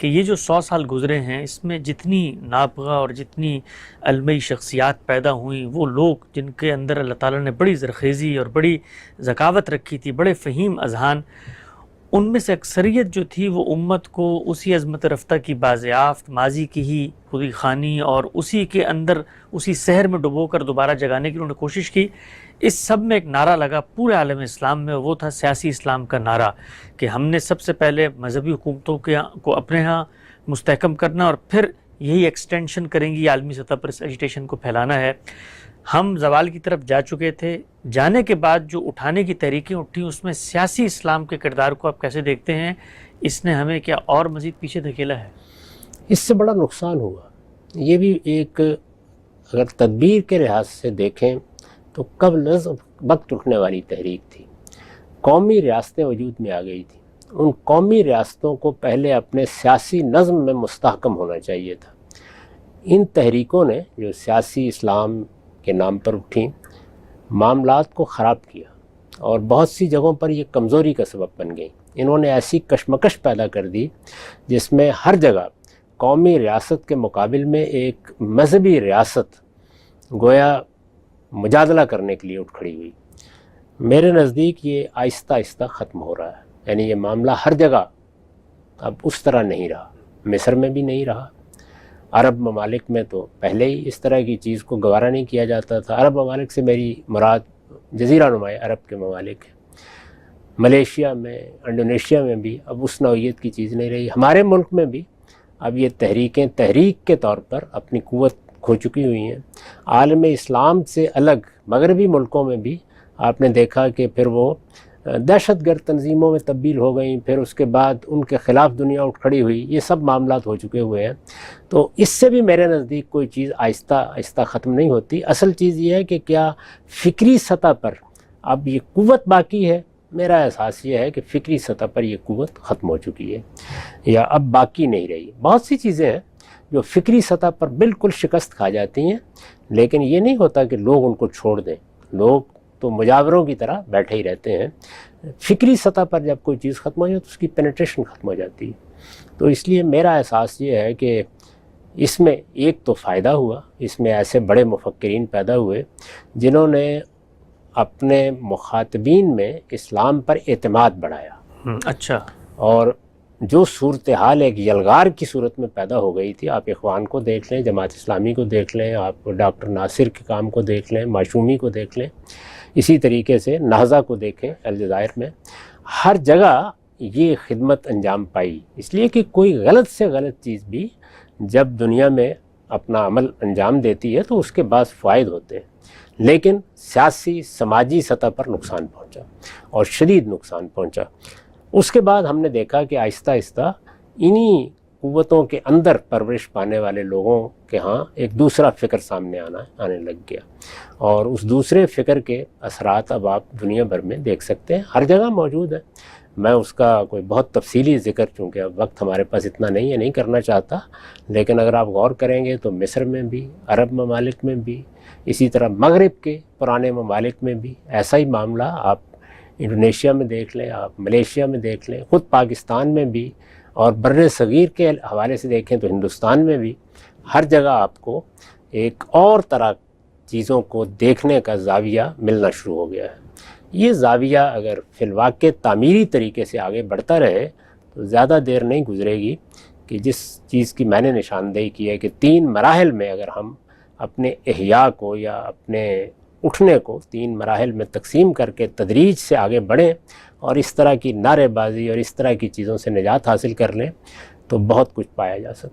کہ یہ جو 100 سال گزرے ہیں اس میں جتنی نابغہ اور جتنی علمی شخصیات پیدا ہوئیں، وہ لوگ جن کے اندر اللہ تعالیٰ نے بڑی زرخیزی اور بڑی ذکاوت رکھی تھی، بڑے فہیم اذہان، ان میں سے اکثریت جو تھی وہ امت کو اسی عظمت رفتہ کی بازیافت، ماضی کی ہی خودی خوانی اور اسی کے اندر اسی سحر میں ڈبو کر دوبارہ جگانے کی انہوں نے کوشش کی۔ اس سب میں ایک نعرہ لگا پورے عالم اسلام میں، وہ تھا سیاسی اسلام کا نعرہ، کہ ہم نے سب سے پہلے مذہبی حکومتوں کو اپنے ہاں مستحکم کرنا اور پھر یہی ایکسٹینشن کریں گی، عالمی سطح پر اس ایجیٹیشن کو پھیلانا ہے۔ ہم زوال کی طرف جا چکے تھے، جانے کے بعد جو اٹھانے کی تحریکیں اٹھیں اس میں سیاسی اسلام کے کردار کو آپ کیسے دیکھتے ہیں؟ اس نے ہمیں کیا اور مزید پیچھے دھکیلا ہے؟ اس سے بڑا نقصان ہوا۔ یہ بھی ایک اگر تدبیر کے لحاظ سے دیکھیں تو قبل از وقت اٹھنے والی تحریک تھی۔ قومی ریاستیں وجود میں آ گئی تھیں، ان قومی ریاستوں کو پہلے اپنے سیاسی نظم میں مستحکم ہونا چاہیے تھا۔ ان تحریکوں نے جو سیاسی اسلام کے نام پر اٹھیں، معاملات کو خراب کیا اور بہت سی جگہوں پر یہ کمزوری کا سبب بن گئیں۔ انہوں نے ایسی کشمکش پیدا کر دی جس میں ہر جگہ قومی ریاست کے مقابل میں ایک مذہبی ریاست گویا مجادلہ کرنے کے لیے اٹھ کھڑی ہوئی۔ میرے نزدیک یہ آہستہ آہستہ ختم ہو رہا ہے، یعنی یہ معاملہ ہر جگہ اب اس طرح نہیں رہا، مصر میں بھی نہیں رہا، عرب ممالک میں تو پہلے ہی اس طرح کی چیز کو گوارا نہیں کیا جاتا تھا۔ عرب ممالک سے میری مراد جزیرہ نمایا عرب کے ممالک ہیں۔ ملیشیا میں، انڈونیشیا میں بھی اب اس نوعیت کی چیز نہیں رہی۔ ہمارے ملک میں بھی اب یہ تحریکیں تحریک کے طور پر اپنی قوت کھو چکی ہوئی ہیں۔ عالم اسلام سے الگ مغربی ملکوں میں بھی آپ نے دیکھا کہ پھر وہ دہشت گرد تنظیموں میں تبدیل ہو گئیں، پھر اس کے بعد ان کے خلاف دنیا اٹھ کھڑی ہوئی۔ یہ سب معاملات ہو چکے ہوئے ہیں، تو اس سے بھی میرے نزدیک کوئی چیز آہستہ آہستہ ختم نہیں ہوتی۔ اصل چیز یہ ہے کہ کیا فکری سطح پر اب یہ قوت باقی ہے؟ میرا احساس یہ ہے کہ فکری سطح پر یہ قوت ختم ہو چکی ہے یا اب باقی نہیں رہی۔ بہت سی چیزیں ہیں جو فکری سطح پر بالکل شکست کھا جاتی ہیں، لیکن یہ نہیں ہوتا کہ لوگ ان کو چھوڑ دیں۔ لوگ تو مجاوروں کی طرح بیٹھے ہی رہتے ہیں۔ فکری سطح پر جب کوئی چیز ختم ہو جائے تو اس کی پینیٹریشن ختم ہو جاتی ہے۔ تو اس لیے میرا احساس یہ ہے کہ اس میں ایک تو فائدہ ہوا، اس میں ایسے بڑے مفکرین پیدا ہوئے جنہوں نے اپنے مخاطبین میں اسلام پر اعتماد بڑھایا۔ اچھا۔ اور جو صورتحال ایک یلغار کی صورت میں پیدا ہو گئی تھی، آپ اخوان کو دیکھ لیں، جماعت اسلامی کو دیکھ لیں، آپ ڈاکٹر ناصر کے کام کو دیکھ لیں، معصومی کو دیکھ لیں، اسی طریقے سے نہضہ کو دیکھیں الجزائر میں، ہر جگہ یہ خدمت انجام پائی۔ اس لیے کہ کوئی غلط سے غلط چیز بھی جب دنیا میں اپنا عمل انجام دیتی ہے تو اس کے بعد فوائد ہوتے ہیں، لیکن سیاسی سماجی سطح پر نقصان پہنچا اور شدید نقصان پہنچا۔ اس کے بعد ہم نے دیکھا کہ آہستہ آہستہ انہی قوتوں کے اندر پرورش پانے والے لوگوں کے ہاں ایک دوسرا فکر سامنے آنے لگ گیا، اور اس دوسرے فکر کے اثرات اب آپ دنیا بھر میں دیکھ سکتے ہیں، ہر جگہ موجود ہے۔ میں اس کا کوئی بہت تفصیلی ذکر، چونکہ اب وقت ہمارے پاس اتنا نہیں ہے، نہیں کرنا چاہتا، لیکن اگر آپ غور کریں گے تو مصر میں بھی، عرب ممالک میں بھی، اسی طرح مغرب کے پرانے ممالک میں بھی ایسا ہی معاملہ آپ انڈونیشیا میں دیکھ لیں، آپ ملیشیا میں دیکھ لیں، خود پاکستان میں بھی، اور بر صغیر کے حوالے سے دیکھیں تو ہندوستان میں بھی، ہر جگہ آپ کو ایک اور طرح چیزوں کو دیکھنے کا زاویہ ملنا شروع ہو گیا ہے۔ یہ زاویہ اگر فی الواقع تعمیری طریقے سے آگے بڑھتا رہے تو زیادہ دیر نہیں گزرے گی کہ جس چیز کی میں نے نشاندہی کی ہے کہ 3 مراحل میں اگر ہم اپنے احیاء کو یا اپنے اٹھنے کو 3 مراحل میں تقسیم کر کے تدریج سے آگے بڑھیں اور اس طرح کی نعرے بازی اور اس طرح کی چیزوں سے نجات حاصل کر لیں تو بہت کچھ پایا جا سکتا ہے۔